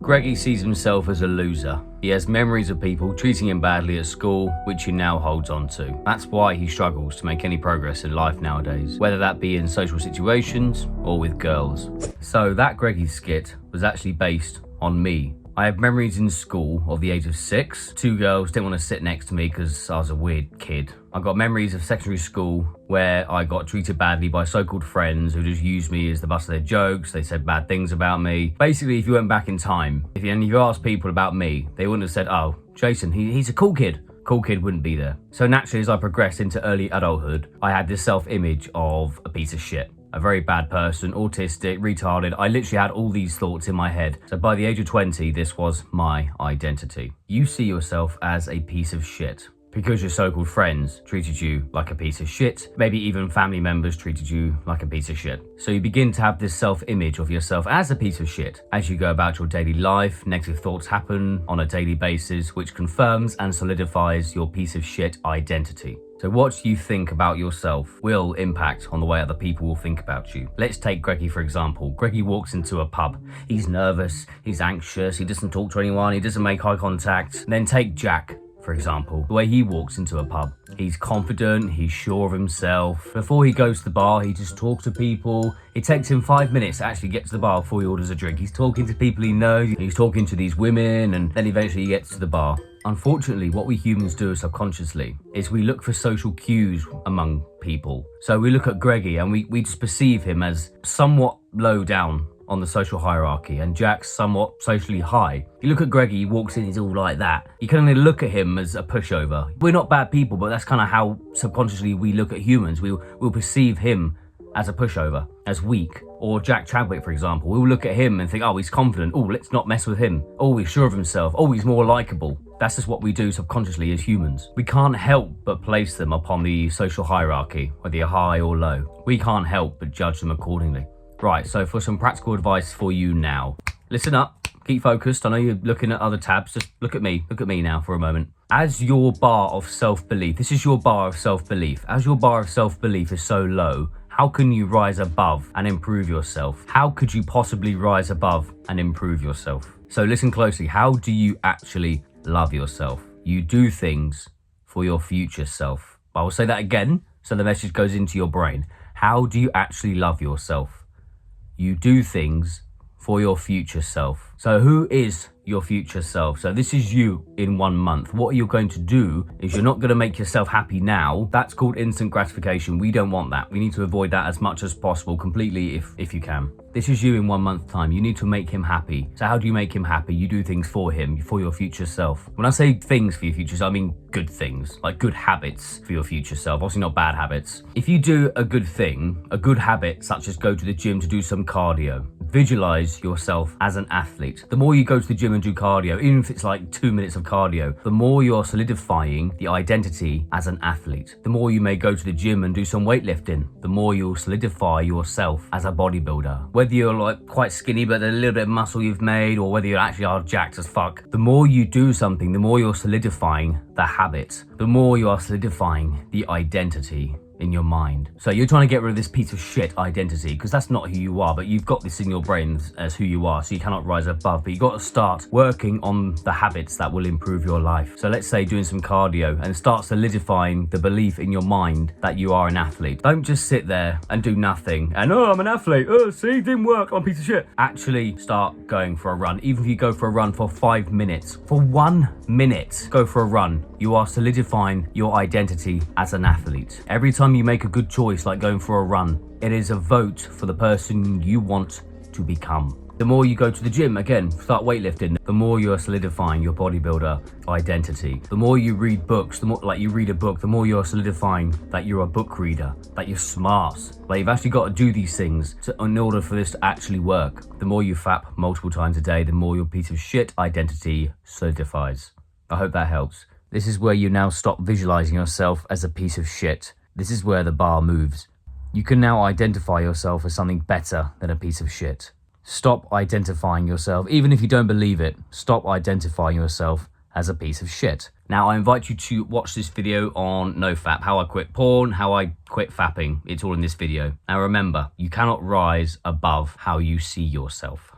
Greggy sees himself as a loser. He has memories of people treating him badly at school, which he now holds on to. That's why he struggles to make any progress in life nowadays, whether that be in social situations or with girls. So that Greggy skit was actually based on me. I have memories in school of the age of 6. 2 girls didn't want to sit next to me because I was a weird kid. I got memories of secondary school where I got treated badly by so-called friends who just used me as the butt of their jokes. They said bad things about me. Basically, if you went back in time, if you asked people about me, they wouldn't have said, oh, Jason, he's a cool kid. Cool kid wouldn't be there. So naturally, as I progressed into early adulthood, I had this self-image of a piece of shit. A very bad person, autistic, retarded. I literally had all these thoughts in my head. So by the age of 20, this was my identity. You see yourself as a piece of shit because your so-called friends treated you like a piece of shit. Maybe even family members treated you like a piece of shit. So you begin to have this self-image of yourself as a piece of shit. As you go about your daily life, negative thoughts happen on a daily basis, which confirms and solidifies your piece of shit identity. So what you think about yourself will impact on the way other people will think about you. Let's take Greggy for example. Greggy walks into a pub. He's nervous, he's anxious, he doesn't talk to anyone, he doesn't make eye contact. Then take Jack, for example. The way he walks into a pub. He's confident, he's sure of himself. Before he goes to the bar, he just talks to people. It takes him 5 minutes to actually get to the bar before he orders a drink. He's talking to people he knows, he's talking to these women, and then eventually he gets to the bar. Unfortunately, what we humans do subconsciously is we look for social cues among people. So we look at Greggy and we just perceive him as somewhat low down on the social hierarchy, and Jack's somewhat socially high. You look at Greggy, he walks in, he's all like that. You can only look at him as a pushover. We're not bad people, but that's kind of how subconsciously we look at humans. We'll perceive him as a pushover, as weak. Or Jack Chadwick, for example, we'll look at him and think, oh, he's confident. Oh, let's not mess with him. Oh, he's sure of himself. Oh, he's more likable. That's just what we do subconsciously as humans. We can't help but place them upon the social hierarchy, whether you're high or low. We can't help but judge them accordingly. Right, so for some practical advice for you now. Listen up, keep focused. I know you're looking at other tabs. Just look at me now for a moment. As your bar of self-belief, this is your bar of self-belief. As your bar of self-belief is so low, how can you rise above and improve yourself? How could you possibly rise above and improve yourself? So listen closely. How do you actually love yourself? You do things for your future self. I will say that again so the message goes into your brain. How do you actually love yourself? You do things for your future self. So who is your future self? So this is you in 1 month. What you're going to do is you're not going to make yourself happy now. That's called instant gratification. We don't want that. We need to avoid that as much as possible, completely if you can. This is you in 1 month's time. You need to make him happy. So how do you make him happy? You do things for him, for your future self. When I say things for your future self, I mean good things, like good habits for your future self. Obviously not bad habits. If you do a good thing, a good habit, such as go to the gym to do some cardio, visualize yourself as an athlete. The more you go to the gym and do cardio, even if it's like 2 minutes of cardio, the more you're solidifying the identity as an athlete. The more you may go to the gym and do some weightlifting, the more you'll solidify yourself as a bodybuilder. Whether you're like quite skinny but a little bit of muscle you've made, or whether you actually are jacked as fuck, the more you do something, the more you're solidifying the habit, the more you are solidifying the identity in your mind. So you're trying to get rid of this piece of shit identity, because that's not who you are, but you've got this in your brain as who you are, so you cannot rise above. But you got to start working on the habits that will improve your life. So let's say doing some cardio and start solidifying the belief in your mind that you are an athlete. Don't just sit there and do nothing and, oh, I'm an athlete, oh, see, didn't work, I'm a piece of shit. Actually start going for a run. Even if you go for a run for 5 minutes, for 1 minute, go for a run. You are solidifying your identity as an athlete. Every time you make a good choice, like going for a run, it is a vote for the person you want to become. The more you go to the gym, again, start weightlifting, the more you're solidifying your bodybuilder identity. The more you read books, the more like you read a book, the more you're solidifying that you're a book reader, that you're smart. Like you've actually got to do these things in order for this to actually work. The more you fap multiple times a day, the more your piece of shit identity solidifies. I hope that helps. This is where you now stop visualizing yourself as a piece of shit. This is where the bar moves. You can now identify yourself as something better than a piece of shit. Stop identifying yourself, even if you don't believe it, stop identifying yourself as a piece of shit. Now I invite you to watch this video on NoFap, how I quit porn, how I quit fapping. It's all in this video. Now remember, you cannot rise above how you see yourself.